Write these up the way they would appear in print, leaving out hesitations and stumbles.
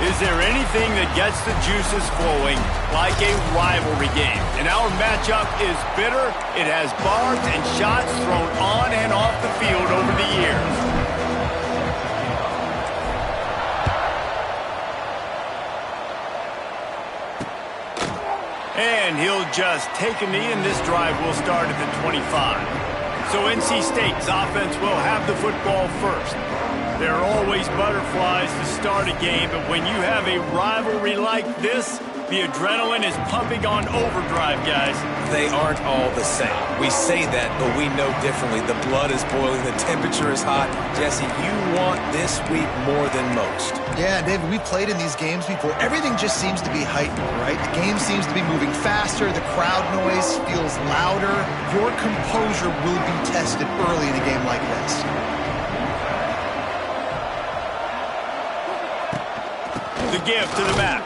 Is there anything that gets the juices flowing like a rivalry game? And our matchup is bitter. It has barbs and shots thrown on and off the field over the years. And he'll just take a knee, and this drive will start at the 25. So NC State's offense will have the football first. There are always butterflies to start a game, but when you have a rivalry like this, the adrenaline is pumping on overdrive, guys. They aren't all the same. We say that, but we know differently. The blood is boiling. The temperature is hot. Jesse, you want this week more than most. Yeah, David, we played in these games before. Everything just seems to be heightened, right? The game seems to be moving faster. The crowd noise feels louder. Your composure will be tested early in a game like this. The give to the back.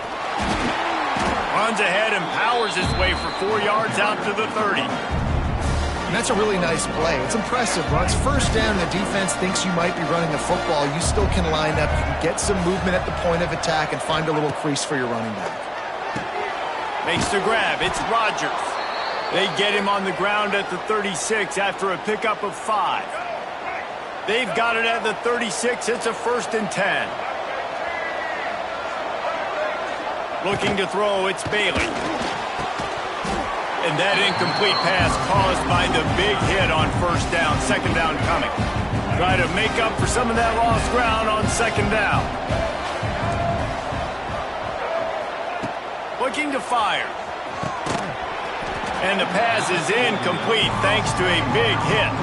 Runs ahead and powers his way for 4 yards out to the 30. And that's a really nice play. It's impressive. When it's first down, the defense thinks you might be running the football. You still can line up. You can get some movement at the point of attack and find a little crease for your running back. Makes the grab. It's Rodgers. They get him on the ground at the 36 after a pickup of 5. They've got it at the 36. It's a 1st and 10. Looking to throw, it's Bailey. And that incomplete pass caused by the big hit on 1st down, 2nd down coming. Try to make up for some of that lost ground on 2nd down. Looking to fire. And the pass is incomplete thanks to a big hit.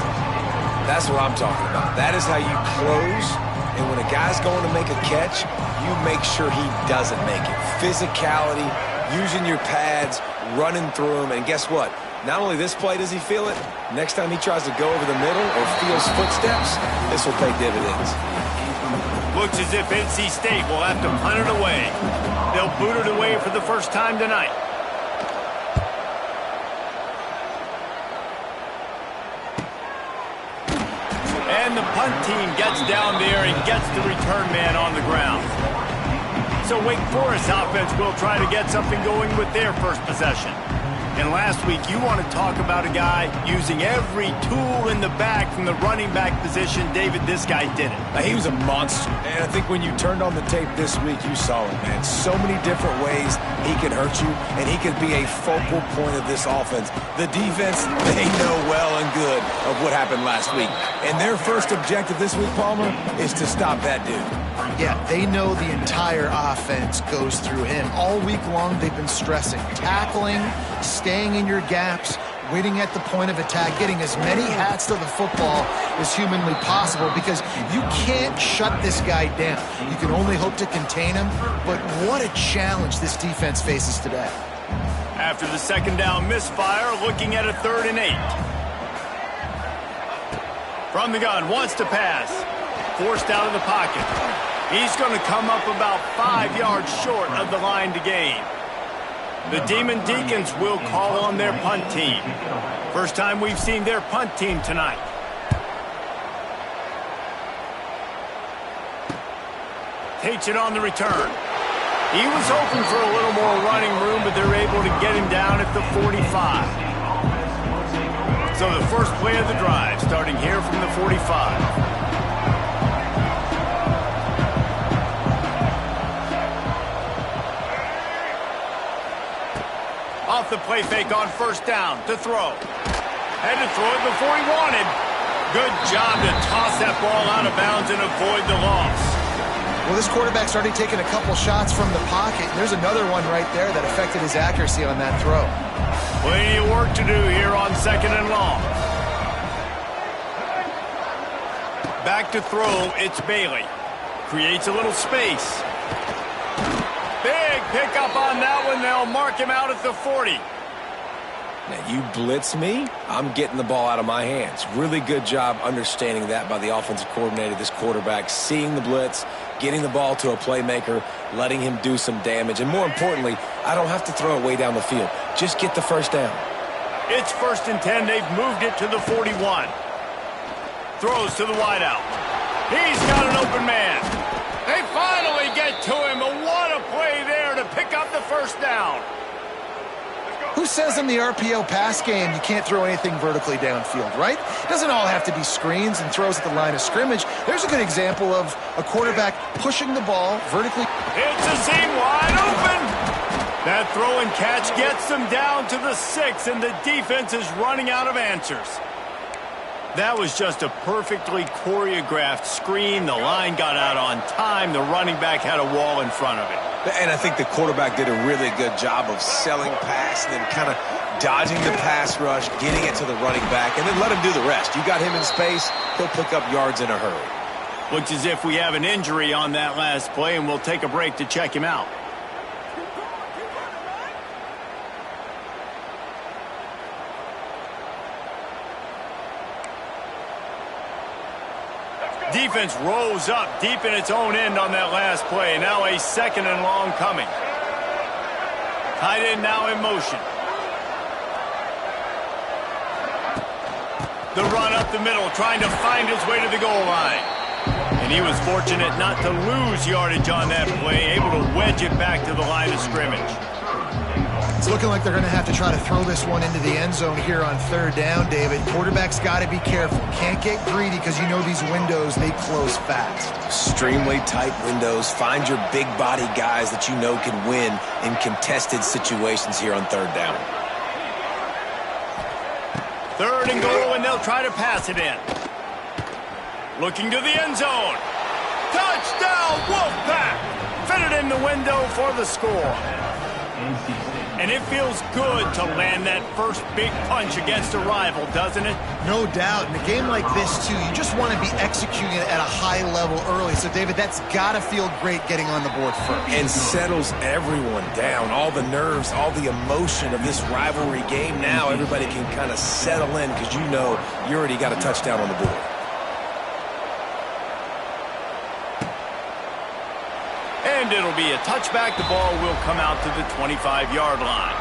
That's what I'm talking about. That is how you close. And when a guy's going to make a catch, you make sure he doesn't make it. Physicality, using your pads, running through them. And guess what? Not only this play does he feel it, next time he tries to go over the middle or feels footsteps, this will pay dividends. Looks as if NC State will have to punt it away. They'll boot it away for the first time tonight. And the punt team gets down there and gets the return man on the ground. So Wake Forest offense will try to get something going with their first possession. And last week, you want to talk about a guy using every tool in the bag from the running back position. David, this guy did it. He was a monster. And I think when you turned on the tape this week, you saw it, man. So many different ways he can hurt you, and he could be a focal point of this offense. The defense, they know well and good of what happened last week. And their first objective this week, Palmer, is to stop that dude. Yeah, they know the entire offense goes through him. All week long, they've been stressing tackling, staying in your gaps, waiting at the point of attack, getting as many hats to the football as humanly possible because you can't shut this guy down. You can only hope to contain him, but what a challenge this defense faces today. After the 2nd down misfire, looking at a 3rd and 8. From the gun, wants to pass. Forced out of the pocket. He's going to come up about 5 yards short of the line to gain. The Demon Deacons will call on their punt team. First time we've seen their punt team tonight. Takes it on the return. He was hoping for a little more running room, but they're able to get him down at the 45. So the first play of the drive, starting here from the 45. Off the play fake on 1st down to throw. Had to throw it before he wanted. Good job to toss that ball out of bounds and avoid the loss. Well, this quarterback's already taken a couple shots from the pocket. And there's another one right there that affected his accuracy on that throw. Plenty of work to do here on 2nd and long. Back to throw, it's Bailey. Creates a little space. Big pickup on that one. They'll mark him out at the 40. Now, you blitz me, I'm getting the ball out of my hands. Really good job understanding that by the offensive coordinator, this quarterback, seeing the blitz, getting the ball to a playmaker, letting him do some damage. And more importantly, I don't have to throw it way down the field. Just get the 1st down. It's 1st and 10. They've moved it to the 41. Throws to the wideout. He's got an open man. They finally get to him, but what pick up the first down. Who says in the RPO pass game you can't throw anything vertically downfield, right? It doesn't all have to be screens and throws at the line of scrimmage. There's a good example of a quarterback pushing the ball vertically. It's a seam wide open. That throw and catch gets them down to the 6, and the defense is running out of answers. That was just a perfectly choreographed screen. The line got out on time. The running back had a wall in front of it. And I think the quarterback did a really good job of selling pass and then kind of dodging the pass rush, getting it to the running back, and then let him do the rest. You got him in space, he'll pick up yards in a hurry. Looks as if we have an injury on that last play, and we'll take a break to check him out. Defense rose up deep in its own end on that last play. Now a 2nd and long coming. Tight end now in motion. The run up the middle, trying to find his way to the goal line. And he was fortunate not to lose yardage on that play, able to wedge it back to the line of scrimmage. It's looking like they're going to have to try to throw this one into the end zone here on 3rd down, David. Quarterback's got to be careful. Can't get greedy because you know these windows, they close fast. Extremely tight windows. Find your big body guys that you know can win in contested situations here on 3rd down. 3rd and goal, and they'll try to pass it in. Looking to the end zone. Touchdown, Wolfpack! Fitted in the window for the score. And it feels good to land that first big punch against a rival, doesn't it? No doubt. In a game like this, too, you just want to be executing it at a high level early. So, David, that's got to feel great getting on the board first. And settles everyone down. All the nerves, all the emotion of this rivalry game. Now everybody can kind of settle in because you know you already got a touchdown on the board. And it'll be a touchback. The ball will come out to the 25-yard line.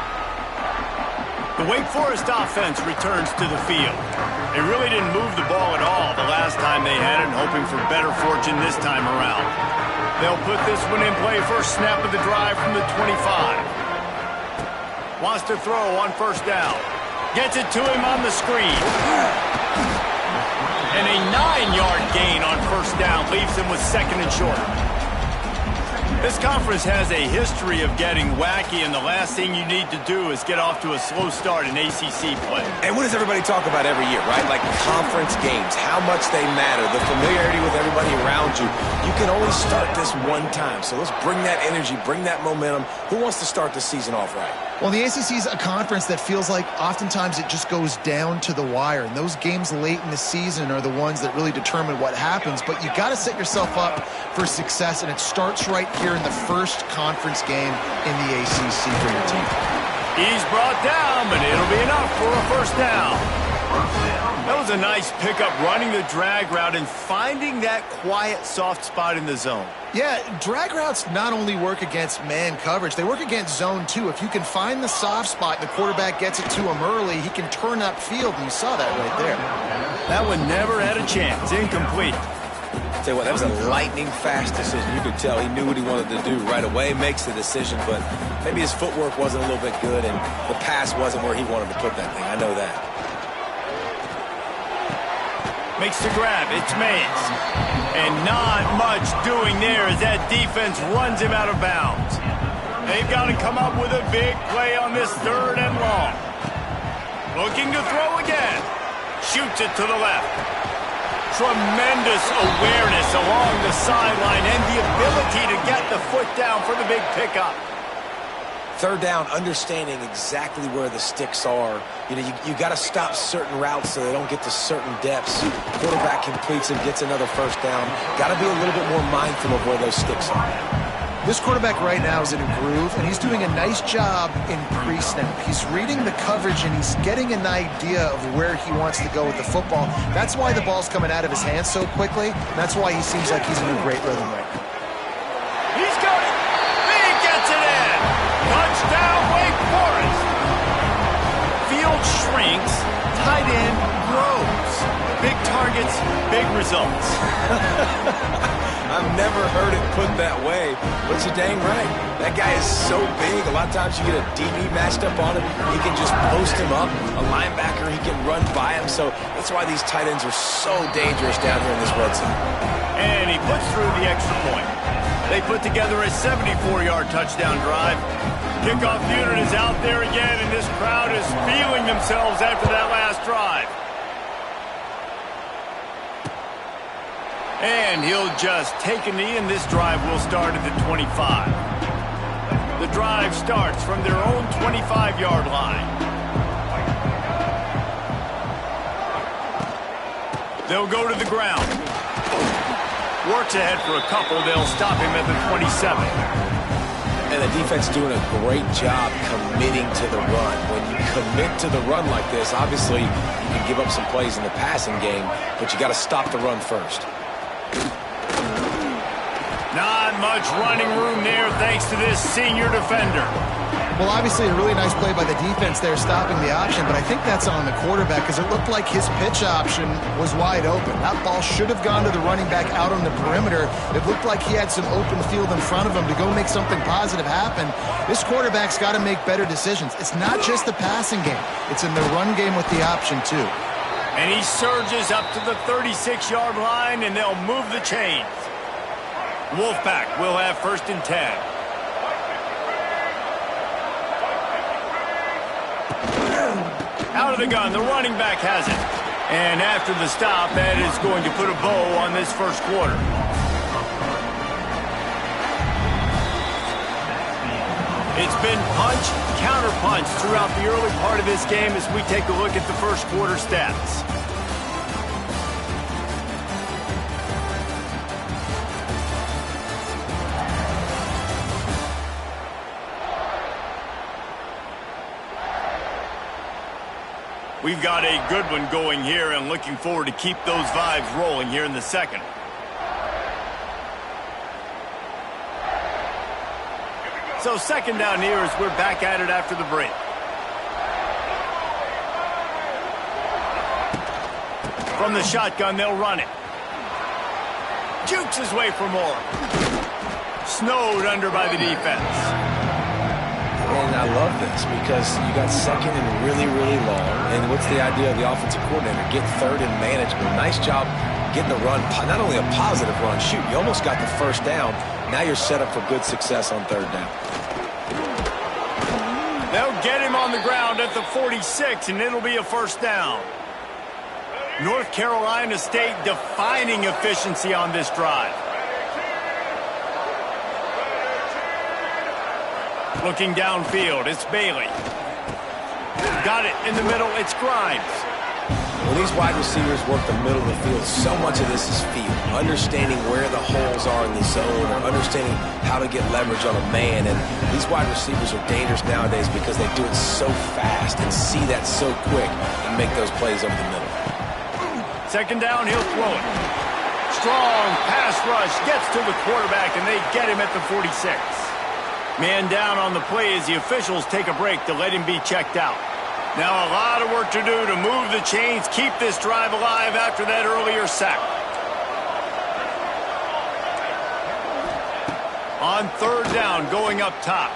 The Wake Forest offense returns to the field. They really didn't move the ball at all the last time they had it, hoping for better fortune this time around. They'll put this one in play first snap of the drive from the 25. Wants to throw on 1st down. Gets it to him on the screen. And a 9-yard gain on 1st down leaves him with 2nd and short. This conference has a history of getting wacky, and the last thing you need to do is get off to a slow start in ACC play. And what does everybody talk about every year, right? Like conference games, how much they matter, the familiarity with everybody around you. You can only start this one time, so let's bring that energy, bring that momentum. Who wants to start the season off right? Well, the ACC is a conference that feels like oftentimes it just goes down to the wire. And those games late in the season are the ones that really determine what happens. But you got to set yourself up for success, and it starts right here in the first conference game in the ACC for your team. He's brought down, but it'll be enough for a 1st down. That was a nice pickup, running the drag route and finding that quiet, soft spot in the zone. Yeah, drag routes not only work against man coverage, they work against zone too. If you can find the soft spot and the quarterback gets it to him early, he can turn upfield, and you saw that right there. That one never had a chance. Incomplete. Tell you what, that was a lightning-fast decision. You could tell he knew what he wanted to do right away, makes the decision, but maybe his footwork wasn't a little bit good, and the pass wasn't where he wanted to put that thing. I know that. Makes the grab. It's Mays. And not much doing there as that defense runs him out of bounds. They've got to come up with a big play on this 3rd and long. Looking to throw again. Shoots it to the left. Tremendous awareness along the sideline and the ability to get the foot down for the big pickup. 3rd down, understanding exactly where the sticks are. You know, you got to stop certain routes so they don't get to certain depths. Quarterback completes and gets another 1st down. Got to be a little bit more mindful of where those sticks are. This quarterback right now is in a groove, and he's doing a nice job in pre-snap. He's reading the coverage, and he's getting an idea of where he wants to go with the football. That's why the ball's coming out of his hands so quickly. That's why he seems like he's in a great rhythm right now. He's got it. He gets it in. Touchdown, Wake Forest. Field shrinks. Tight end grows. Big targets, big results. I've never heard it put that way, but you're dang right. That guy is so big. A lot of times you get a DB matched up on him. He can just post him up. A linebacker, he can run by him. So that's why these tight ends are so dangerous down here in this red zone. And he puts through the extra point. They put together a 74-yard touchdown drive. Kickoff unit is out there again, and this crowd is feeling themselves after that last drive. And he'll just take a knee, and this drive will start at the 25. The drive starts from their own 25-yard line. They'll go to the ground. Works ahead for a couple. They'll stop him at the 27. And the defense doing a great job committing to the run. When you commit to the run like this, obviously you can give up some plays in the passing game, but you got to stop the run first. Not much running room there thanks to this senior defender. Well, obviously a really nice play by the defense there stopping the option, but I think that's on the quarterback because it looked like his pitch option was wide open. That ball should have gone to the running back out on the perimeter. It looked like he had some open field in front of him to go make something positive happen. This quarterback's got to make better decisions. It's not just the passing game. It's in the run game with the option, too. And he surges up to the 36-yard line, and they'll move the chains. Wolfpack will have 1st and 10. Out of the gun, the running back has it. And after the stop, that is going to put a bow on this first quarter. It's been punch, counter punch throughout the early part of this game as we take a look at the first quarter stats. We've got a good one going here and looking forward to keep those vibes rolling here in the second. So second down here as we're back at it after the break. From the shotgun, they'll run it. Jukes his way for more. Snowed under by the defense. And I love this because you got second and really, really long. And what's the idea of the offensive coordinator? Get third and manageable. Nice job getting the run. Not only a positive run, shoot, you almost got the first down. Now you're set up for good success on third down. They'll get him on the ground at the 46, and it'll be a first down. North Carolina State defining efficiency on this drive. Looking downfield, it's Bailey. Got it in the middle, it's Grimes. When these wide receivers work the middle of the field, so much of this is feel. Understanding where the holes are in the zone or understanding how to get leverage on a man. And these wide receivers are dangerous nowadays because they do it so fast and see that so quick and make those plays over the middle. Second down, he'll throw it. Strong pass rush gets to the quarterback, and they get him at the 46. Man down on the play as the officials take a break to let him be checked out. Now a lot of work to do to move the chains, keep this drive alive after that earlier sack. On third down, going up top.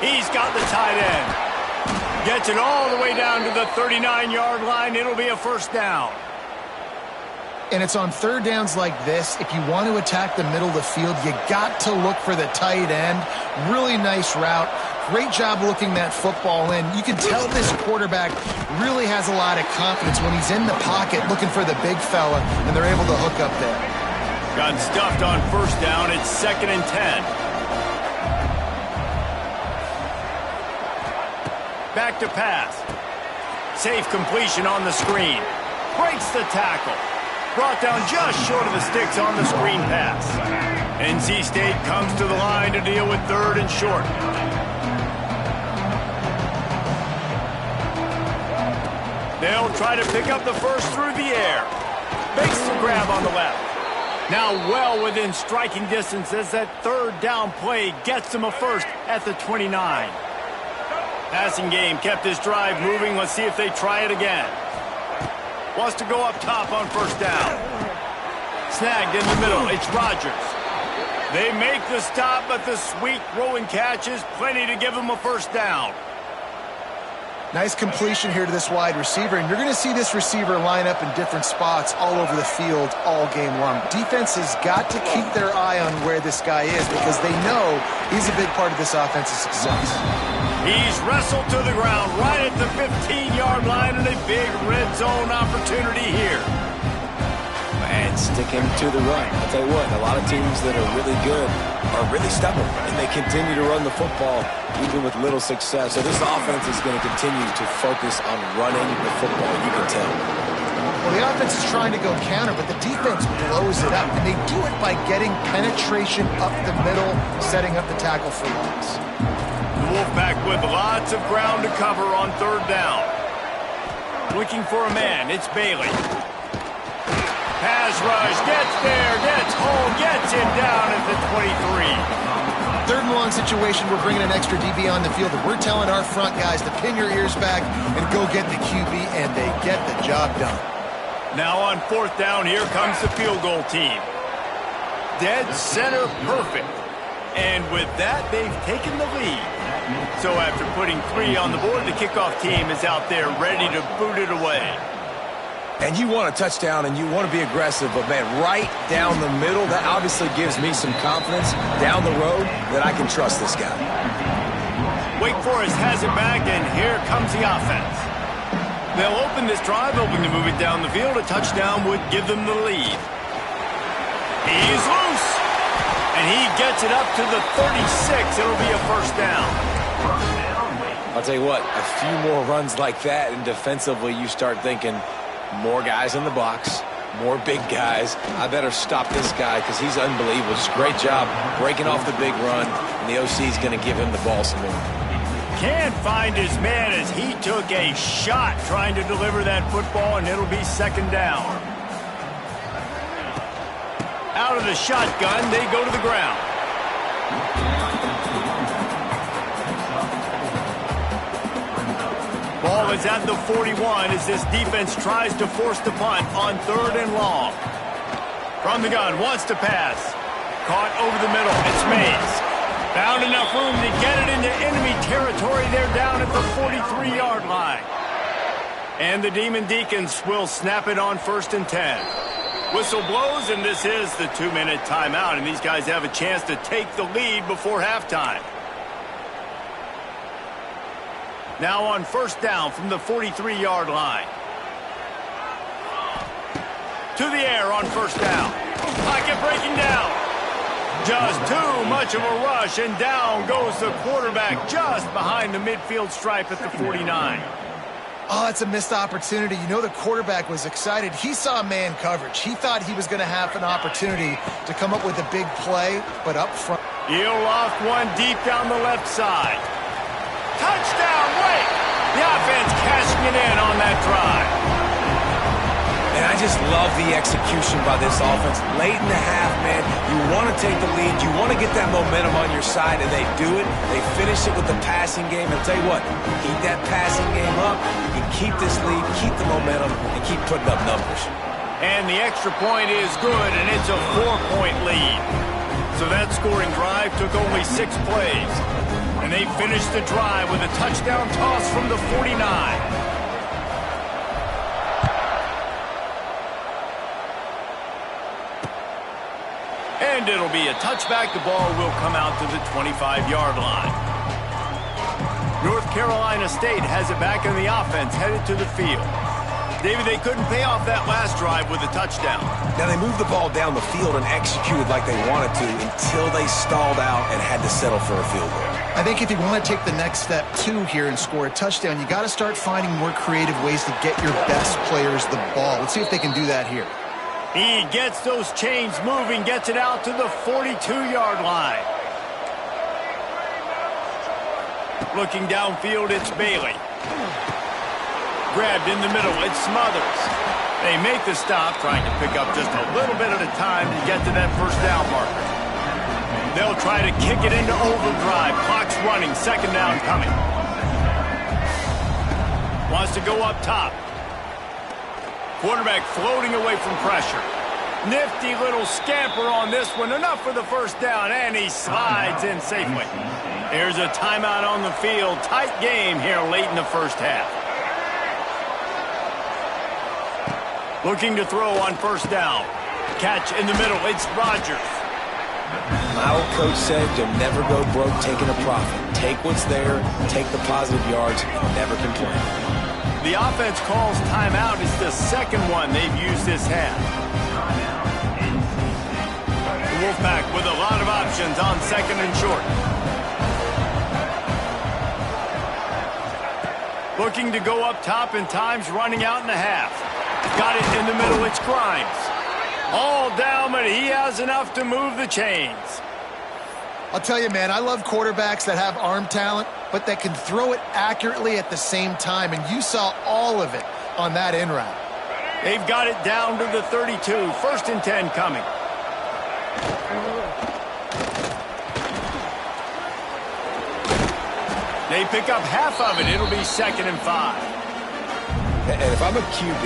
He's got the tight end. Gets it all the way down to the 39-yard line. It'll be a first down. And it's on third downs like this, if you want to attack the middle of the field, you got to look for the tight end. Really nice route. Great job looking that football in. You can tell this quarterback really has a lot of confidence when he's in the pocket looking for the big fella, and they're able to hook up there. Got stuffed on first down. It's 2nd and 10. Back to pass. Safe completion on the screen. Breaks the tackle. Brought down just short of the sticks on the screen pass. NC State comes to the line to deal with third and short. They'll try to pick up the first through the air. Makes the grab on the left. Now well within striking distance as that third down play gets them a first at the 29. Passing game kept this drive moving. Let's see if they try it again. Wants to go up top on first down. Snagged in the middle. It's Rodgers. They make the stop, but the sweet throwing catch is plenty to give them a first down. Nice completion here to this wide receiver, and you're going to see this receiver line up in different spots all over the field all game long. Defense has got to keep their eye on where this guy is because they know he's a big part of this offense's success. He's wrestled to the ground right at the 15-yard line, and a big red zone opportunity here. And sticking to the run. I'll tell you what, a lot of teams that are really good are really stubborn, and they continue to run the football even with little success. So this offense is going to continue to focus on running the football, you can tell. Well, the offense is trying to go counter, but the defense blows it up, and they do it by getting penetration up the middle, setting up the tackle for loss. The Wolfpack with lots of ground to cover on third down. Looking for a man, it's Bailey. Pass rush, gets there, gets home, gets him down at the 23. Third and long situation, we're bringing an extra DB on the field, and we're telling our front guys to pin your ears back and go get the QB, and they get the job done. Now on fourth down, here comes the field goal team. Dead center perfect. And with that, they've taken the lead. So after putting 3 on the board, the kickoff team is out there ready to boot it away. And you want a touchdown and you want to be aggressive, but man, right down the middle, that obviously gives me some confidence down the road that I can trust this guy. Wake Forest has it back, and here comes the offense. They'll open this drive, hoping to move it down the field. A touchdown would give them the lead. He's loose, and he gets it up to the 36. It'll be a first down. I'll tell you what, a few more runs like that, and defensively you start thinking, more guys in the box, more big guys. I better stop this guy because he's unbelievable. Just great job breaking off the big run, and the OC is going to give him the ball some more. Can't find his man as he took a shot trying to deliver that football, and it'll be second down. Out of the shotgun, they go to the ground. Ball is at the 41 as this defense tries to force the punt on third and long. From the gun, wants to pass. Caught over the middle. It's Mays. Found enough room to get it into enemy territory. They're down at the 43-yard line. And the Demon Deacons will snap it on first and 10. Whistle blows, and this is the 2-minute timeout, and these guys have a chance to take the lead before halftime. Now on first down from the 43-yard line. To the air on first down. Pocket breaking down. Just too much of a rush, and down goes the quarterback just behind the midfield stripe at the 49. Oh, it's a missed opportunity. You know the quarterback was excited. He saw man coverage. He thought he was going to have an opportunity to come up with a big play, but up front. He'll loft one deep down the left side. Touchdown, Wake! The offense cashing it in on that drive. And I just love the execution by this offense. Late in the half, man, you want to take the lead. You want to get that momentum on your side, and they do it. They finish it with the passing game. And I'll tell you what, keep that passing game up. You can keep this lead, keep the momentum, and keep putting up numbers. And the extra point is good, and it's a 4-point lead. So that scoring drive took only 6 plays. And they finished the drive with a touchdown toss from the 49. And it'll be a touchback. The ball will come out to the 25-yard line. North Carolina State has it back in the offense, headed to the field. David, they couldn't pay off that last drive with a touchdown. Now, they moved the ball down the field and executed like they wanted to until they stalled out and had to settle for a field goal. I think if you want to take the next step, too, here and score a touchdown, you got to start finding more creative ways to get your best players the ball. Let's see if they can do that here. He gets those chains moving, gets it out to the 42-yard line. Looking downfield, it's Bailey. Grabbed in the middle, it's Smothers. They make the stop, trying to pick up just a little bit at a time to get to that first down marker. They'll try to kick it into overdrive. Clock's running, second down coming. Wants to go up top. Quarterback floating away from pressure. Nifty little scamper on this one. Enough for the first down, and he slides in safely. Here's a timeout on the field. Tight game here late in the first half. Looking to throw on first down. Catch in the middle. It's Rodgers. My old coach said you'll never go broke taking a profit. Take what's there, take the positive yards, never complain. The offense calls timeout. It's the second one they've used this half. The Wolfpack with a lot of options on second and short. Looking to go up top, and time's running out in the half. Got it in the middle. It's Grimes. All down, but he has enough to move the chains. I'll tell you, man, I love quarterbacks that have arm talent, but that can throw it accurately at the same time, and you saw all of it on that in route. They've got it down to the 32. First and 10 coming. They pick up half of it. It'll be 2nd and 5. And if I'm a QB,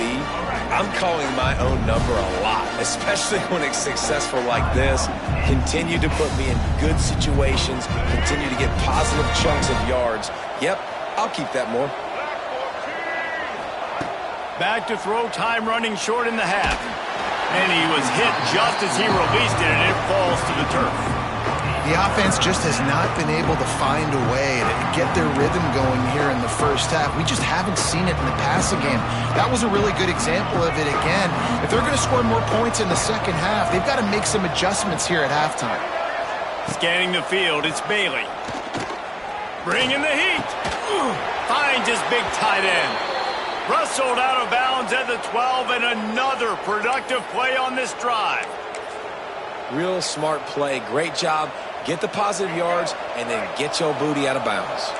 I'm calling my own number a lot, especially when it's successful like this. Continue to put me in good situations, continue to get positive chunks of yards. Yep, I'll keep that more. Back to throw, time running short in the half. And he was hit just as he released it, and it falls to the turf. The offense just has not been able to find a way to get their rhythm going here in the first half. We just haven't seen it in the passing game. That was a really good example of it again. If they're going to score more points in the second half, they've got to make some adjustments here at halftime. Scanning the field, it's Bailey. Bringing the heat. Finds his big tight end. Wrestled out of bounds at the 12, and another productive play on this drive. Real smart play. Great job. Get the positive yards, and then get your booty out of bounds.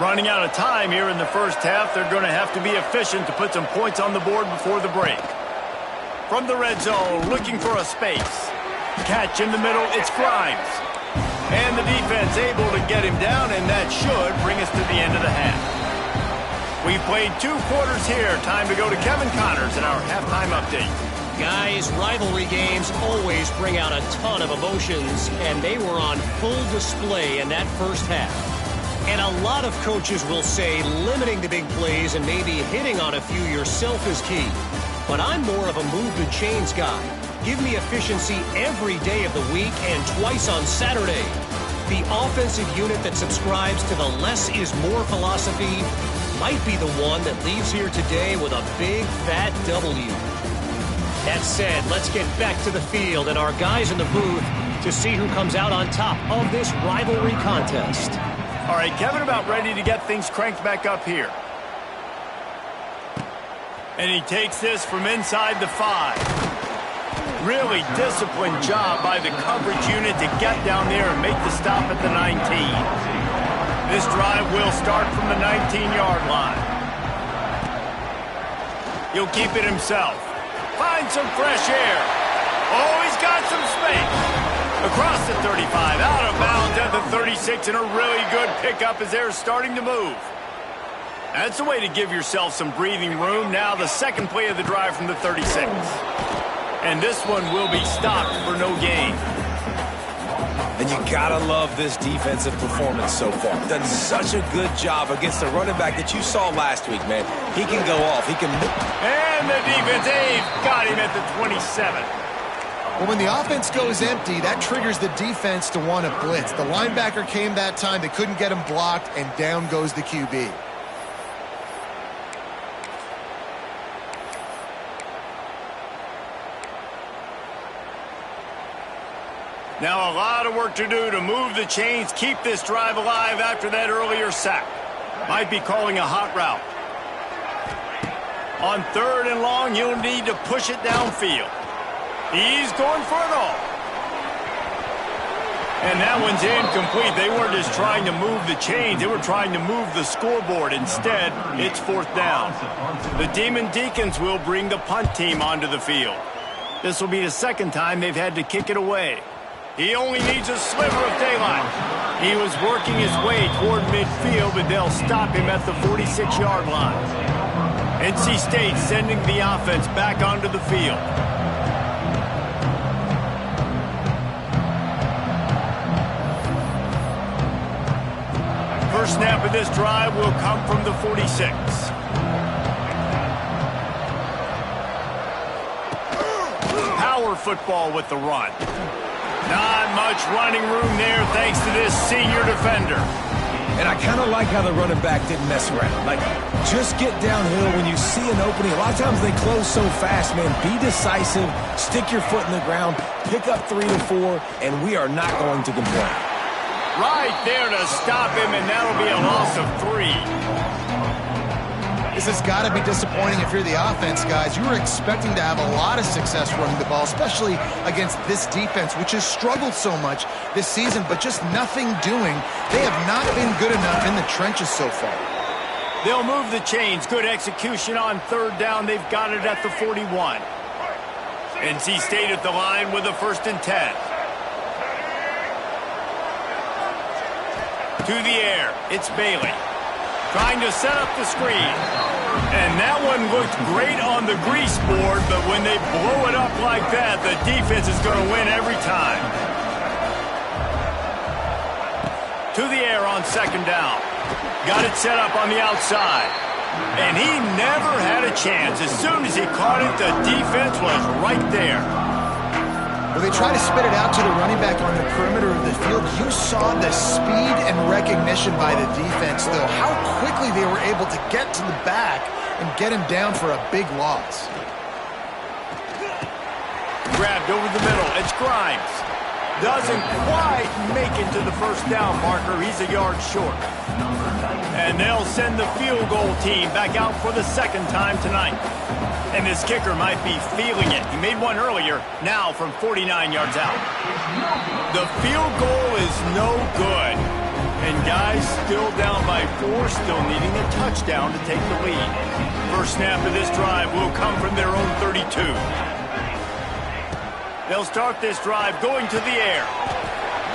Running out of time here in the first half. They're going to have to be efficient to put some points on the board before the break. From the red zone, looking for a space. Catch in the middle, it's Grimes. And the defense able to get him down, and that should bring us to the end of the half. We've played 2 quarters here. Time to go to Kevin Connors in our halftime update. Guys, rivalry games always bring out a ton of emotions, and they were on full display in that first half. And a lot of coaches will say limiting the big plays and maybe hitting on a few yourself is key. But I'm more of a move the chains guy. Give me efficiency every day of the week and twice on Saturday. The offensive unit that subscribes to the less is more philosophy might be the one that leaves here today with a big fat W. That said, let's get back to the field and our guys in the booth to see who comes out on top of this rivalry contest. All right, Kevin about ready to get things cranked back up here. And he takes this from inside the 5. Really disciplined job by the coverage unit to get down there and make the stop at the 19. This drive will start from the 19-yard line. He'll keep it himself. Find some fresh air. Oh, he's got some space. Across the 35, out of bounds at the 36, and a really good pickup as they're starting to move. That's the way to give yourself some breathing room. Now the second play of the drive from the 36. And this one will be stopped for no gain. And you gotta love this defensive performance so far. Done such a good job against the running back that you saw last week, man. He can go off. He can. And the defense, they've got him at the 27. Well, when the offense goes empty, that triggers the defense to want to blitz. The linebacker came that time. They couldn't get him blocked, and down goes the QB. Now a lot of work to do to move the chains, keep this drive alive after that earlier sack. Might be calling a hot route. On 3rd and long, he'll need to push it downfield. He's going for it all. And that one's incomplete. They weren't just trying to move the chains. They were trying to move the scoreboard. Instead, it's 4th down. The Demon Deacons will bring the punt team onto the field. This will be the second time they've had to kick it away. He only needs a sliver of daylight. He was working his way toward midfield, but they'll stop him at the 46-yard line. NC State sending the offense back onto the field. this drive will come from the 46. Power football with the run. Not much running room there thanks to this senior defender. And I kind of like how the running back didn't mess around. Like, just get downhill when you see an opening. A lot of times they close so fast, man. Be decisive, stick your foot in the ground, pick up 3 to 4, and we are not going to complain. Right there to stop him, and that'll be a loss of 3. This has got to be disappointing if you're the offense, guys. You were expecting to have a lot of success running the ball, especially against this defense, which has struggled so much this season, but just nothing doing. They have not been good enough in the trenches so far. They'll move the chains. Good execution on third down. They've got it at the 41. NC State at the line with a 1st and 10. To the air, it's Bailey. Trying to set up the screen. And that one looked great on the grease board, but when they blow it up like that, the defense is going to win every time. To the air on 2nd down. Got it set up on the outside. And he never had a chance. As soon as he caught it, the defense was right there. Well, they try to spit it out to the running back on the perimeter of the field. You saw the speed and recognition by the defense, though. How quickly they were able to get to the back and get him down for a big loss. Grabbed over the middle. It's Grimes. Doesn't quite make it to the 1st down marker. He's a yard short. And they'll send the field goal team back out for the 2nd time tonight. And this kicker might be feeling it. He made one earlier, now from 49 yards out. The field goal is no good. And guys still down by 4, still needing a touchdown to take the lead. First snap of this drive will come from their own 32. They'll start this drive going to the air.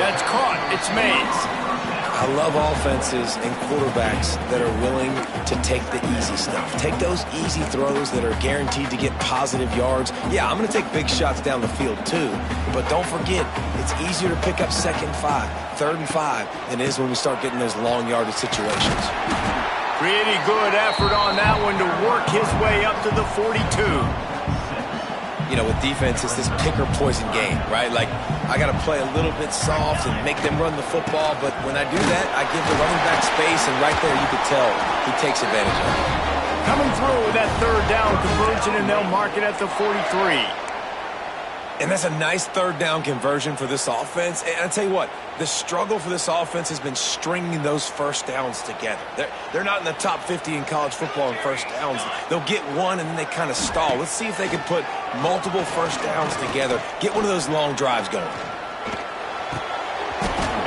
That's caught. It's Mays. I love offenses and quarterbacks that are willing to take the easy stuff. Take those easy throws that are guaranteed to get positive yards. Yeah, I'm going to take big shots down the field too, but don't forget, it's easier to pick up 2nd and 5, 3rd and 5 than it is when we start getting those long yardage situations. Pretty good effort on that one to work his way up to the 42. You know, with defense, it's this pick-or-poison game, right? Like, I got to play a little bit soft and make them run the football, but when I do that, I give the running back space, and right there you could tell he takes advantage of it. Coming through with that 3rd down conversion, and they'll mark it at the 43. And that's a nice 3rd down conversion for this offense. And I tell you what, the struggle for this offense has been stringing those 1st downs together. They're not in the top 50 in college football in 1st downs. They'll get one and then they kind of stall. Let's see if they can put multiple 1st downs together, get one of those long drives going.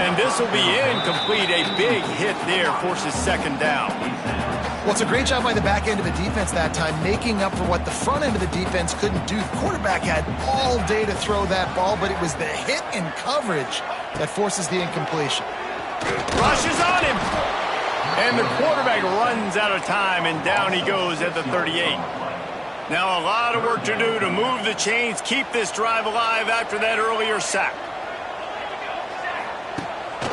And this will be incomplete. A big hit there forces 2nd down. Well, it's a great job by the back end of the defense that time, making up for what the front end of the defense couldn't do. The quarterback had all day to throw that ball, but it was the hit and coverage that forces the incompletion. Rushes on him. And the quarterback runs out of time, and down he goes at the 38. Now a lot of work to do to move the chains, keep this drive alive after that earlier sack.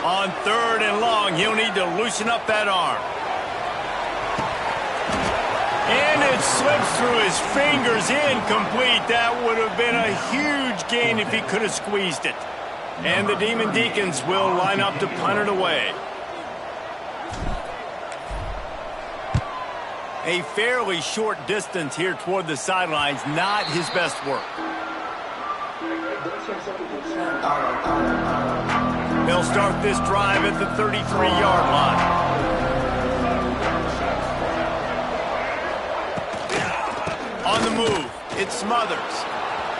On 3rd and long, he'll need to loosen up that arm. And it slips through his fingers, incomplete. That would have been a huge gain if he could have squeezed it. And the Demon Deacons will line up to punt it away. A fairly short distance here toward the sidelines, not his best work. They'll start this drive at the 33-yard line. On the move, it's Smothers.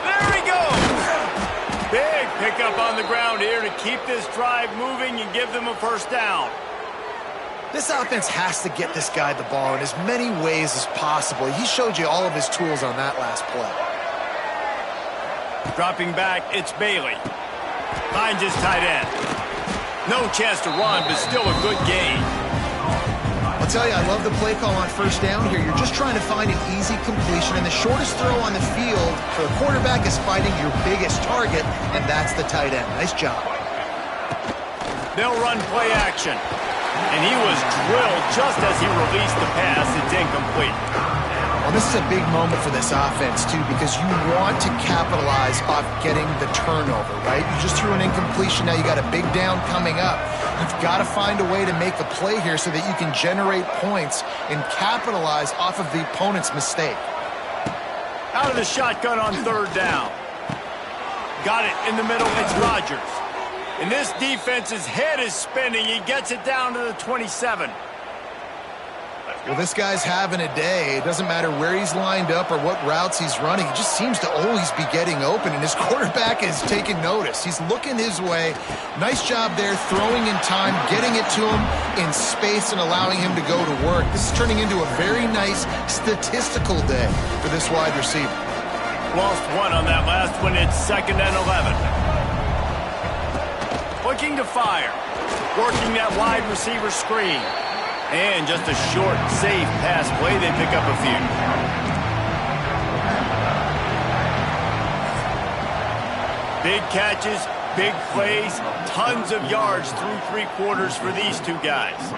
There he goes! Big pickup on the ground here to keep this drive moving and give them a 1st down. This offense has to get this guy the ball in as many ways as possible. He showed you all of his tools on that last play. Dropping back, it's Bailey. Finds his tight end. No chance to run, but still a good gain. I'll tell you, I love the play call on 1st down here. You're just trying to find an easy completion, and the shortest throw on the field for the quarterback is fighting your biggest target, and that's the tight end. Nice job. They'll run play action. And he was drilled just as he released the pass. It's incomplete. Well, this is a big moment for this offense, too, because you want to capitalize off getting the turnover, right? You just threw an incompletion. Now you got a big down coming up. You've got to find a way to make a play here so that you can generate points and capitalize off of the opponent's mistake. Out of the shotgun on third down. Got it in the middle. It's Rodgers. And this defense's head is spinning. He gets it down to the 27. Well, this guy's having a day. It doesn't matter where he's lined up or what routes he's running. He just seems to always be getting open, and his quarterback is taking notice. He's looking his way. Nice job there, throwing in time, getting it to him in space and allowing him to go to work. This is turning into a very nice statistical day for this wide receiver. Lost one on that last one. It's 2nd and 11. Looking to fire. Working that wide receiver screen. And just a short, safe pass play. They pick up a few. Big catches, big plays, tons of yards through 3 quarters for these two guys.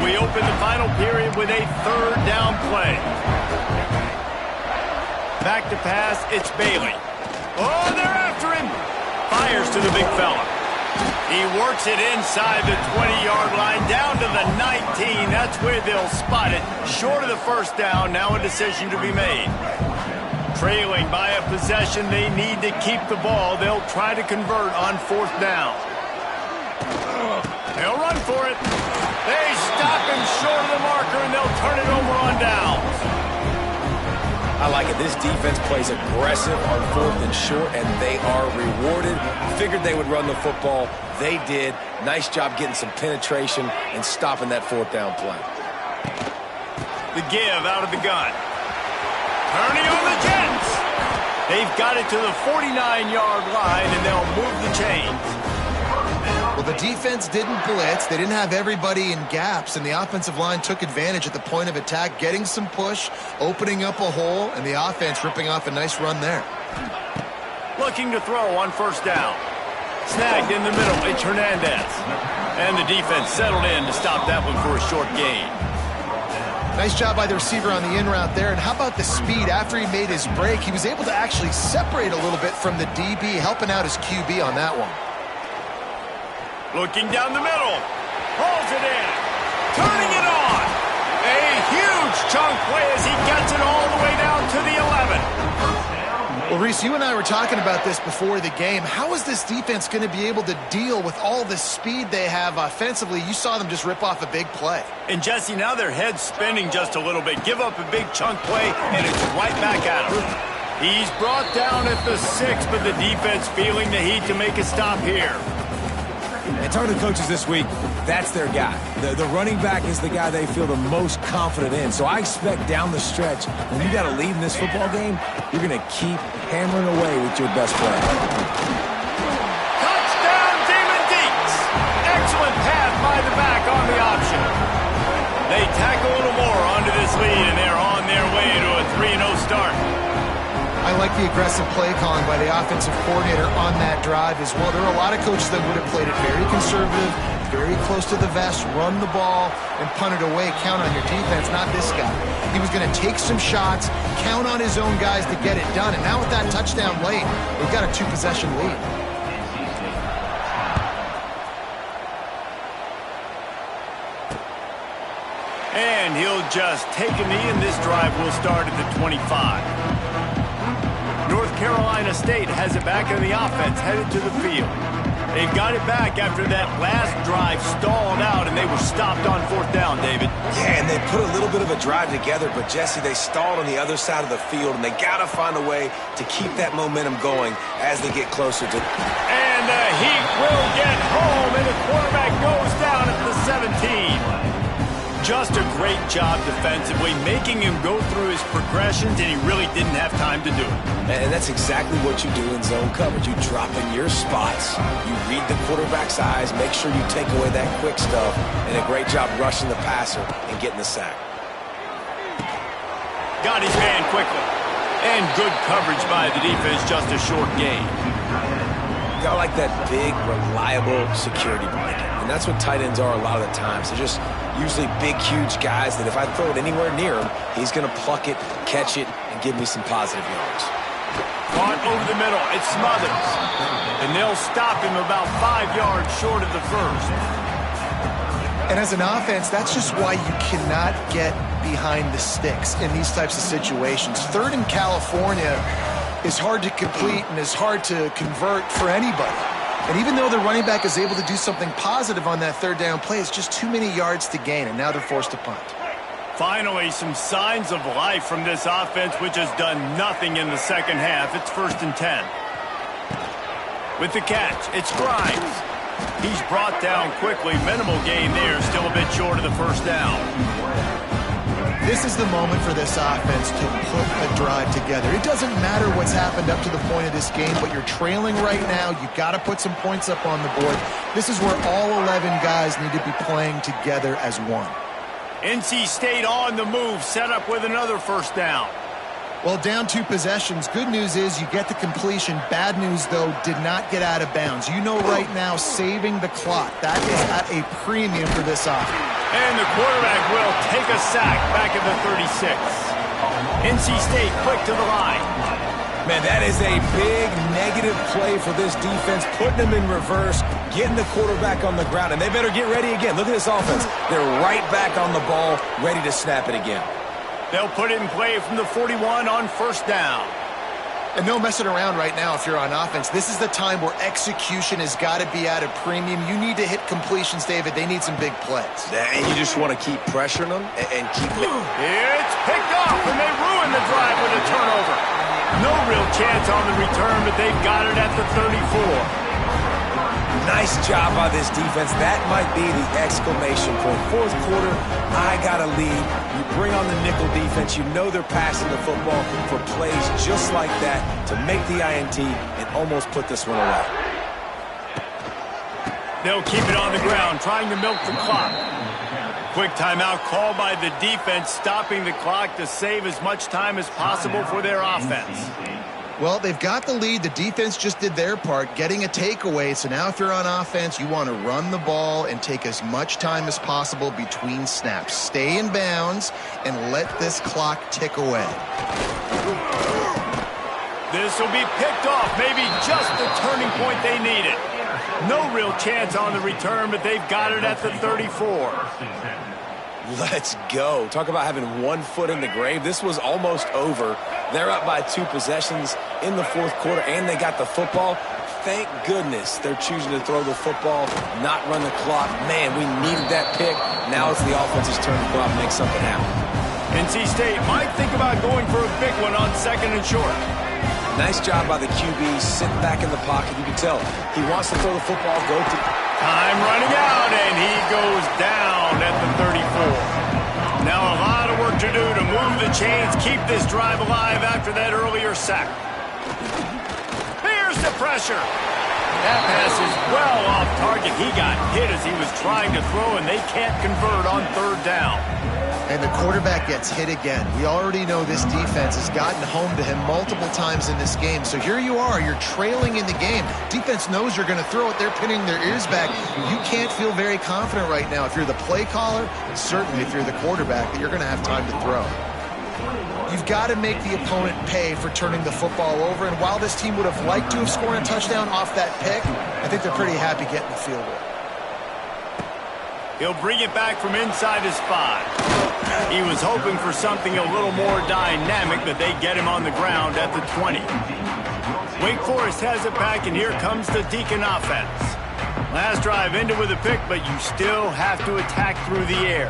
We open the final period with a 3rd down play. Back to pass, it's Bailey. Oh, they're after him. Fires to the big fella. He works it inside the 20-yard line, down to the 19. That's where they'll spot it. Short of the 1st down, now a decision to be made. Trailing by a possession, they need to keep the ball. They'll try to convert on 4th down. They'll run for it. They stop him short of the marker, and they'll turn it over on downs. I like it. This defense plays aggressive on 4th and short, and they are rewarded. Figured they would run the football. They did. Nice job getting some penetration and stopping that 4th down play. The give out of the gun. Turning on the Jets. They've got it to the 49-yard line, and they'll move the chains. Well, the defense didn't blitz. They didn't have everybody in gaps, and the offensive line took advantage at the point of attack, getting some push, opening up a hole, and the offense ripping off a nice run there. Looking to throw on 1st down. Snagged in the middle, it's Hernandez. And the defense settled in to stop that one for a short gain. Nice job by the receiver on the in route there. And how about the speed? After he made his break, he was able to actually separate a little bit from the DB, helping out his QB on that one. Looking down the middle. Pulls it in. Turning it on. A huge chunk play as he gets it all the way down to the 11. Well, Reese, you and I were talking about this before the game. How is this defense going to be able to deal with all the speed they have offensively? You saw them just rip off a big play. And, Jesse, now their head's spinning just a little bit. Give up a big chunk play, and it's right back at him. He's brought down at the 6, but the defense feeling the heat to make a stop here. And talking to coaches this week, that's their guy. The running back is the guy they feel the most confident in. So I expect down the stretch, when you got a lead in this football game, you're going to keep hammering away with your best player. Touchdown, Damon Deeks. Excellent pass by the back on the option. They tack a little more onto this lead, and they're on their way to a 3-0 start. I like the aggressive play calling by the offensive coordinator on that drive as well. There are a lot of coaches that would have played it very conservative, very close to the vest, run the ball, and punt it away. Count on your defense, not this guy. He was going to take some shots, count on his own guys to get it done. And now with that touchdown late, we've got a 2-possession lead. And he'll just take a knee, and this drive will start at the 25. North Carolina State has it back in the offense, headed to the field. They've got it back after that last drive stalled out, and they were stopped on 4th down, David. Yeah, and they put a little bit of a drive together, but, Jesse, they stalled on the other side of the field, and they got to find a way to keep that momentum going as they get closer to... And the heat will get home, and the quarterback goes down at the 17. Just a great job defensively, making him go through his progressions, and he really didn't have time to do it. And that's exactly what you do in zone coverage. You drop in your spots, you read the quarterback's eyes, make sure you take away that quick stuff, and a great job rushing the passer and getting the sack. Got his man quickly. And good coverage by the defense, just a short gain. Got like that big, reliable security blanket. And that's what tight ends are a lot of the times. They're just usually big, huge guys that if I throw it anywhere near him, he's going to pluck it, catch it, and give me some positive yards. Caught over the middle. It smothers. And they'll stop him about 5 yards short of the first. And as an offense, that's just why you cannot get behind the sticks in these types of situations. Third in California is hard to complete and is hard to convert for anybody. And even though the running back is able to do something positive on that third down play, it's just too many yards to gain, and now they're forced to punt. Finally, some signs of life from this offense, which has done nothing in the second half. It's 1st and 10. With the catch, it's Grimes. He's brought down quickly. Minimal gain there, still a bit short of the first down. This is the moment for this offense to put a drive together. It doesn't matter what's happened up to the point of this game, but you're trailing right now. You've got to put some points up on the board. This is where all 11 guys need to be playing together as one. NC State on the move, set up with another first down. Well, down 2 possessions. Good news is you get the completion. Bad news, though, did not get out of bounds. You know right now, saving the clock. That is at a premium for this offense. And the quarterback will take a sack back at the 36. NC State quick to the line. Man, that is a big negative play for this defense, putting them in reverse, getting the quarterback on the ground, and they better get ready again. Look at this offense. They're right back on the ball, ready to snap it again. They'll put it in play from the 41 on first down. And no messing around right now if you're on offense. This is the time where execution has got to be at a premium. You need to hit completions, David. They need some big plays. And you just want to keep pressuring them and keep it. It's picked off, and they ruin the drive with a turnover. No real chance on the return, but they've got it at the 34. Nice job by this defense. That might be the exclamation point. Fourth quarter, I got a lead. You bring on the nickel defense. You know they're passing the football for plays just like that to make the INT and almost put this one away. They'll keep it on the ground, trying to milk the clock. Quick timeout called by the defense, stopping the clock to save as much time as possible for their offense. Well, they've got the lead. The defense just did their part, getting a takeaway. So now if you're on offense, you want to run the ball and take as much time as possible between snaps. Stay in bounds and let this clock tick away. This will be picked off, maybe just the turning point they needed. No real chance on the return, but they've got it at the 34. Let's go. Talk about having 1 foot in the grave. This was almost over. They're up by 2 possessions in the fourth quarter, and they got the football. Thank goodness they're choosing to throw the football, not run the clock. Man, we needed that pick. Now it's the offense's turn to go out and make something happen. NC State might think about going for a big one on 2nd and short. Nice job by the QB, sitting back in the pocket. You can tell he wants to throw the football, go to... Time running out, and he goes down at the 34. Now a lot of work to do to move the chains, keep this drive alive after that earlier sack. Here's the pressure. That pass is well off target. He got hit as he was trying to throw, and they can't convert on 3rd down. And the quarterback gets hit again. We already know this defense has gotten home to him multiple times in this game. So here you are, you're trailing in the game. Defense knows you're going to throw it. They're pinning their ears back. You can't feel very confident right now if you're the play caller, and certainly if you're the quarterback, that you're going to have time to throw. You've got to make the opponent pay for turning the football over. And while this team would have liked to have scored a touchdown off that pick, I think they're pretty happy getting the field goal. He'll bring it back from inside his 5. He was hoping for something a little more dynamic, but they get him on the ground at the 20. Wake Forest has it back, and here comes the Deacon offense. Last drive ended with a pick, but you still have to attack through the air.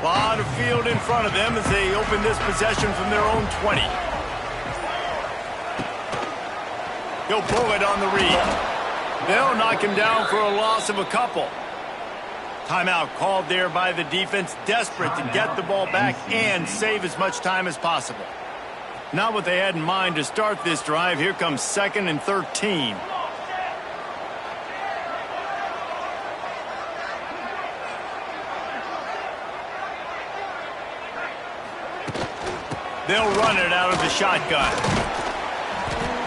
A lot of field in front of them as they open this possession from their own 20. He'll pull it on the read. They'll knock him down for a loss of a couple. Timeout called there by the defense, desperate to get the ball back and save as much time as possible. Not what they had in mind to start this drive. Here comes 2nd and 13. They'll run it out of the shotgun.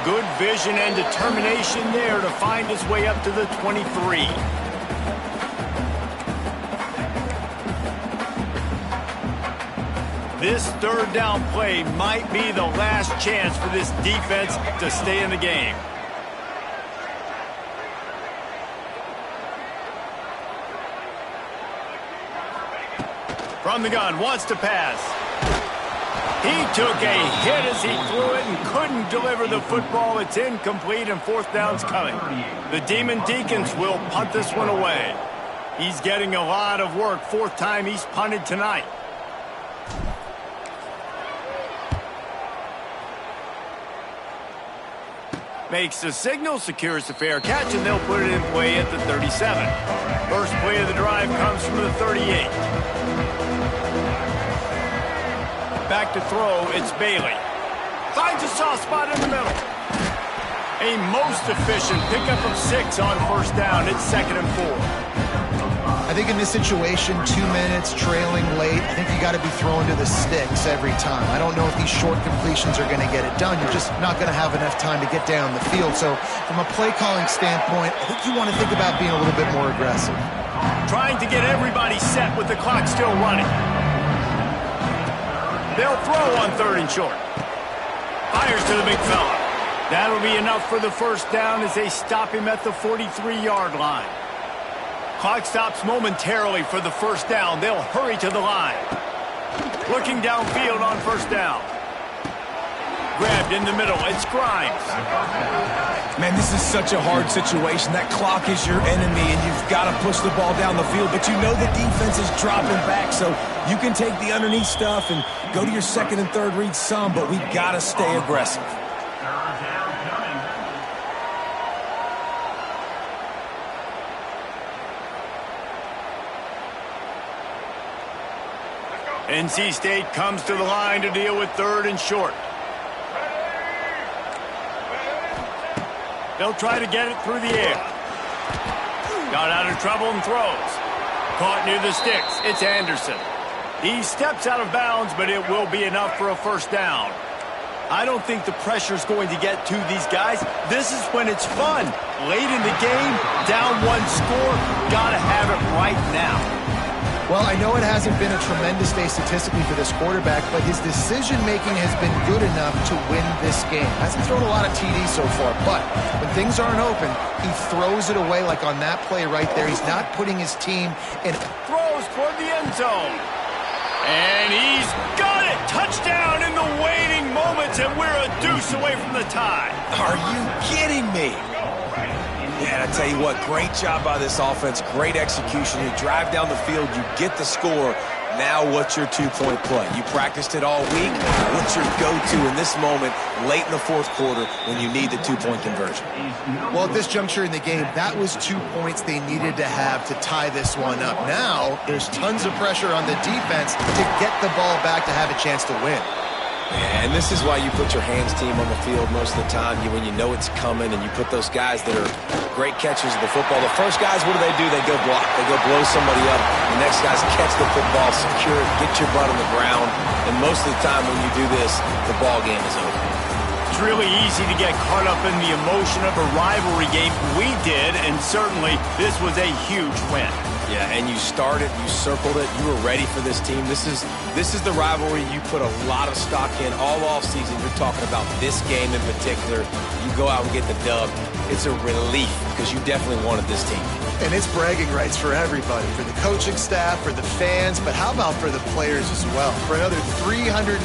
Good vision and determination there to find his way up to the 23. This 3rd down play might be the last chance for this defense to stay in the game. From the gun, wants to pass. He took a hit as he threw it and couldn't deliver the football. It's incomplete and 4th down's coming. The Demon Deacons will punt this one away. He's getting a lot of work. 4th time he's punted tonight. Makes the signal, secures the fair catch, and they'll put it in play at the 37. First play of the drive comes from the 38. Back to throw, it's Bailey. Finds a soft spot in the middle. A most efficient pickup of 6 on 1st down. It's 2nd and 4. I think in this situation, 2 minutes, trailing late, I think you got to be throwing to the sticks every time. I don't know if these short completions are going to get it done. You're just not going to have enough time to get down the field. So from a play calling standpoint, I think you want to think about being a little bit more aggressive. Trying to get everybody set with the clock still running. They'll throw on 3rd and short. Fires to the big fella. That'll be enough for the 1st down as they stop him at the 43-yard line. Clock stops momentarily for the 1st down. They'll hurry to the line. Looking downfield on 1st down. Grabbed in the middle. It's Grimes. Man, this is such a hard situation. That clock is your enemy, and you've got to push the ball down the field. But you know the defense is dropping back, so you can take the underneath stuff and go to your 2nd and 3rd read some, but we've got to stay aggressive. NC State comes to the line to deal with 3rd and short. They'll try to get it through the air. Got out of trouble and throws. Caught near the sticks. It's Anderson. He steps out of bounds, but it will be enough for a 1st down. I don't think the pressure's going to get to these guys. This is when it's fun. Late in the game, down 1 score, gotta have it right now. Well, I know it hasn't been a tremendous day statistically for this quarterback, but his decision-making has been good enough to win this game. Hasn't thrown a lot of TDs so far, but when things aren't open, he throws it away like on that play right there. He's not putting his team in. Throws toward the end zone. And he's got it! Touchdown in the waning moments, and we're a deuce away from the tie. Are you kidding me? Yeah, I tell you what, great job by this offense, great execution. You drive down the field, you get the score. Now what's your 2-point play? You practiced it all week. What's your go-to in this moment, late in the 4th quarter, when you need the 2-point conversion? Well, at this juncture in the game, that was 2 points they needed to have to tie this one up. Now, there's tons of pressure on the defense to get the ball back to have a chance to win. And this is why you put your hands team on the field most of the time, when you know it's coming, and you put those guys that are great catchers of the football. The first guys, what do? They go block. They go blow somebody up. The next guys catch the football, secure it, get your butt on the ground. And most of the time when you do this, the ball game is over. It's really easy to get caught up in the emotion of a rivalry game. We did, and certainly this was a huge win. Yeah, and you started, you circled it, you were ready for this team. This is the rivalry you put a lot of stock in all offseason. You're talking about this game in particular. You go out and get the dub. It's a relief because you definitely wanted this team. And it's bragging rights for everybody, for the coaching staff, for the fans, but how about for the players as well? For another 300